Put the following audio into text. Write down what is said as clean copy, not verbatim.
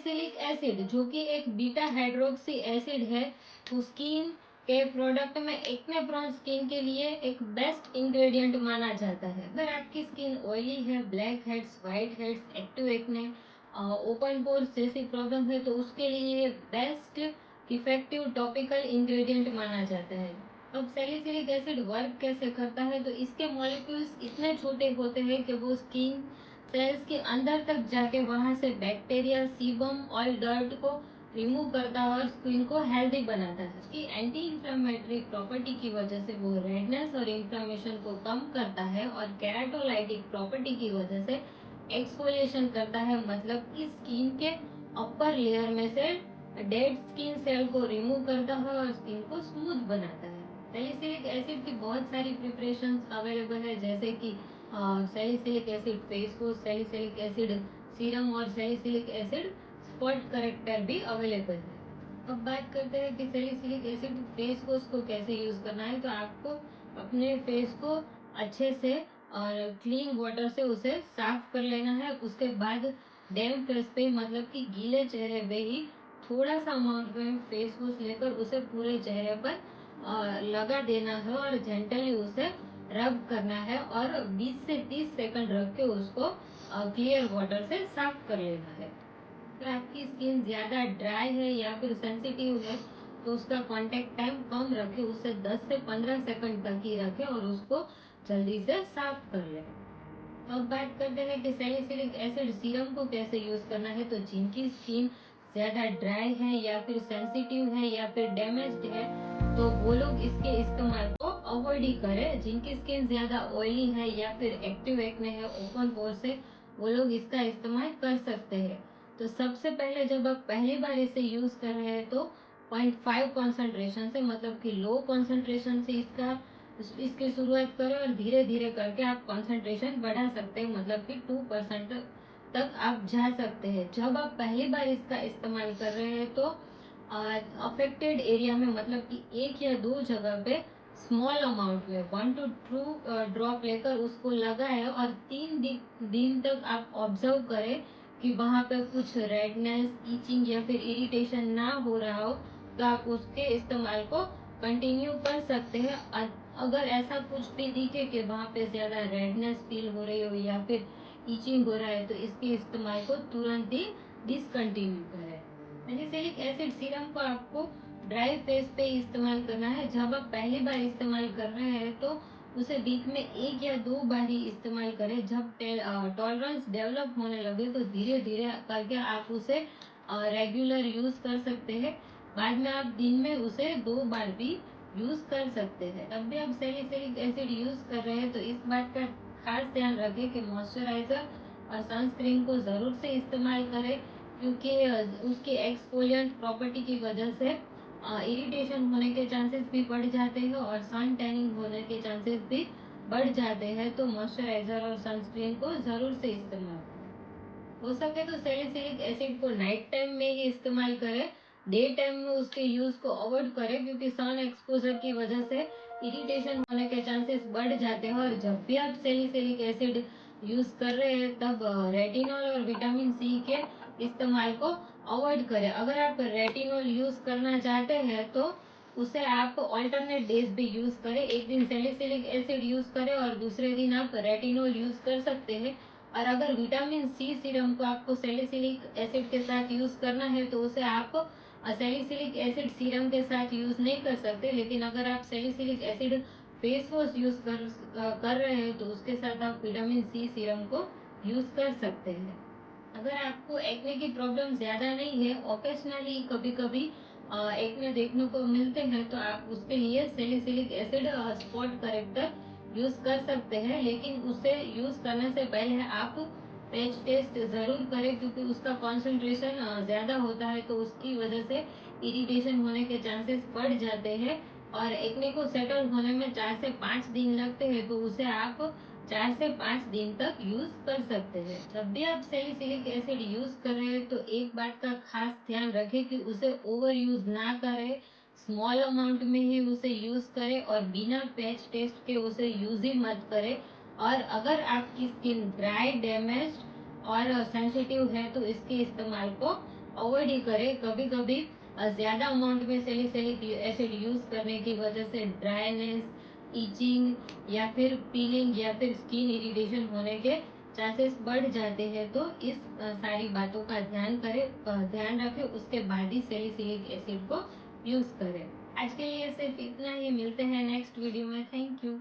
Salicylic acid जो कि एक बीटा हाइड्रोक्सी एसिड है, तो स्किन के प्रोडक्ट में एक्ने प्रोन स्किन के लिए एक बेस्ट इंग्रेडिएंट माना जाता है। अगर आपकी स्किन ऑयली है, black heads, white heads, active acne, open pores जैसी प्रॉब्लम है, तो उसके लिए बेस्ट इफेक्टिव टॉपिकल इंग्रेडिएंट माना जाता है। अब सैलिसिलिक एसिड वर्क कैसे करता है, तो इसके मॉलिक्यूल्स इतने छोटे होते हैं कि वो स्किन सेल्स के अंदर तक जाके वहां से बैक्टीरिया, सीबम और डर्ट को रिमूव करता है और स्किन को हेल्दी बनाता है। इसकी एंटी इंफ्लेमेटरी प्रॉपर्टी की वजह से वो रेडनेस और इंफ्लेमेशन को कम करता है और केराटोलाइटिक प्रॉपर्टी की वजह से एक्सफोलिएशन करता है, मतलब कि स्किन के अपर लेयर में से डेड स्किन सेल को रिमूव करता है और स्किन को स्मूथ बनाता है। सैलिसिलिक एसिड की बहुत सारी प्रिपरेशंस अवेलेबल है, जैसे कि salicylic acid face wash, salicylic acid serum और सैलिसिलिक एसिड स्पॉट करेक्टर भी अवेलेबल है। अब बात करते हैं कि सैलिसिलिक एसिड फेस वॉश को कैसे यूज करना है। तो आपको अपने फेस को अच्छे से और क्लीन वाटर से उसे साफ कर लेना है। उसके बाद डैम फेस पे, मतलब कि गीले चेहरे पे ही थोड़ा सा अमाउंट में फेस वॉश लेकर उसे पूरे चेहरे पर लगा देना है और जेंटली उसे रब करना है और 20 से 30 सेकंड रख के उसको क्लियर वाटर से साफ कर लेना है। अगर आपकी स्किन ज़्यादा ड्राई है या फिर सेंसिटिव है, तो उसका कांटेक्ट टाइम कम रखें, उसे 10 से 15 सेकंड तक ही रखें और उसको जल्दी से साफ कर लें। अब बात करते हैं कि सैलिसिलिक एसिड सीरम को कैसे यूज करना है। तो जिनकी स्किन ज्यादा ड्राई है या फिर सेंसिटिव है या फिर डैमेज्ड है, तो वो लोग इसके इस्तेमाल को अवॉइड ही करें। जिनकी स्किन ज्यादा ऑयली है या फिर एक्टिव एक्ने है, ओपन पोर्स है, वो लोग इसका इस्तेमाल कर सकते हैं। तो सबसे पहले जब आप पहली बार इसे यूज कर रहे हैं, तो 0.5 कॉन्सेंट्रेशन से, मतलब कि लो कॉन्सेंट्रेशन से इसकी शुरुआत करें और धीरे धीरे करके आप कंसंट्रेशन बढ़ा सकते हैं, मतलब कि 2% तक आप जा सकते हैं। जब आप पहली बार इसका इस्तेमाल कर रहे हैं, तो अफेक्टेड एरिया में, मतलब कि एक या दो जगह पे स्मॉल अमाउंट में 1 to 2 ड्रॉप लेकर उसको लगाएं और 3 दिन तक आप ऑब्जर्व करें कि वहां पे कुछ रेडनेस, ईचिंग या फिर इरिटेशन ना हो रहा हो, तो आप उसके इस्तेमाल को कंटिन्यू कर सकते हैं। अगर ऐसा कुछ भी दिखे कि वहाँ पे ज़्यादा रेडनेस फील हो रही हो या फिर ईचिंग हो रहा है, तो इसके इस्तेमाल को तुरंत ही डिसकंटिन्यू करें। सैलिसिलिक एसिड सीरम को आपको ड्राई फेस पे इस्तेमाल करना है। जब आप पहली बार इस्तेमाल कर रहे हैं, तो उसे वीक में 1 या 2 बार ही इस्तेमाल करें। जब टॉलरेंस डेवलप होने लगे, तो धीरे धीरे करके आप उसे रेगुलर यूज कर सकते हैं। बाद में आप दिन में उसे 2 बार भी यूज कर सकते हैं। तब भी आप सैलिसिलिक एसिड यूज कर रहे हैं, तो इस बात का खास ध्यान रखें कि मॉइस्चराइजर और सनस्क्रीन को जरूर से इस्तेमाल करें, क्योंकि उसकी एक्सफोलिएंट प्रॉपर्टी की वजह से इरिटेशन होने के चांसेस भी बढ़ जाते हैं और सन टैनिंग होने के चांसेस भी बढ़ जाते हैं। तो मॉइस्चराइजर और सनस्क्रीन को जरूर से इस्तेमाल करें। हो सके तो सैलिसिलिक एसिड को नाइट टाइम में ही इस्तेमाल करें, डे टाइम में उसके यूज को अवॉइड करें, क्योंकि सन एक्सपोजर की वजह से इरिटेशन होने के चांसेस बढ़ जाते हैं। और जब भी आप सैलिसिलिक एसिड यूज कर रहे हैं, तब रेटिनॉल और विटामिन सी के इस्तेमाल को अवॉइड करें। अगर आप रेटिनॉल यूज करना चाहते हैं, तो उसे आप ऑल्टरनेट डेज भी यूज करें। एक दिन सैलिसिलिक एसिड यूज करें और दूसरे दिन आप रेटिनॉल यूज कर सकते हैं। और अगर विटामिन सी सीरम को आपको सैलिसिलिक एसिड के साथ यूज करना है, तो उसे आप सैलिसिलिक एसिड सीरम के साथ यूज नहीं कर सकते। लेकिन अगर आप salicylic acid face wash use कर रहे हैं, तो उसके साथ आप विटामिन सी सीरम को यूज कर सकते हैं। अगर आपको एक्ने की प्रॉब्लम ज्यादा नहीं है, ओकेशनली कभी कभी एक्ने देखने को मिलते हैं, तो आप उसके लिए salicylic acid spot character use कर सकते हैं। लेकिन उसे यूज करने से पहले आप पैच टेस्ट जरूर करें, क्योंकि उसका कॉन्सेंट्रेशन ज्यादा होता है, तो उसकी वजह से इरिटेशन होने के चांसेस बढ़ जाते हैं और एक्ने को सेटल होने में 4 से 5 दिन लगते हैं। तो उसे आप 4 से 5 दिन तक यूज कर सकते हैं। जब भी आप सैलिसिलिक एसिड यूज कर रहे हैं, तो एक बात का खास ध्यान रखें कि उसे ओवर यूज ना करें, स्मॉल अमाउंट में ही उसे यूज करें और बिना पैच टेस्ट के उसे यूज ही मत करें। और अगर आपकी स्किन ड्राई, डैमेज और सेंसिटिव है, तो इसके इस्तेमाल को अवॉइड ही करें। कभी कभी ज़्यादा अमाउंट में सैलिसिलिक एसिड यूज़ करने की वजह से ड्राइनेस, इचिंग या फिर पीलिंग या फिर स्किन इरिटेशन होने के चांसेस बढ़ जाते हैं। तो इस सारी बातों का ध्यान रखें, उसके बाद ही सैलिसिलिक एसिड को यूज़ करें। आज के लिए सिर्फ इतना ही, मिलते हैं नेक्स्ट वीडियो में। Thank you.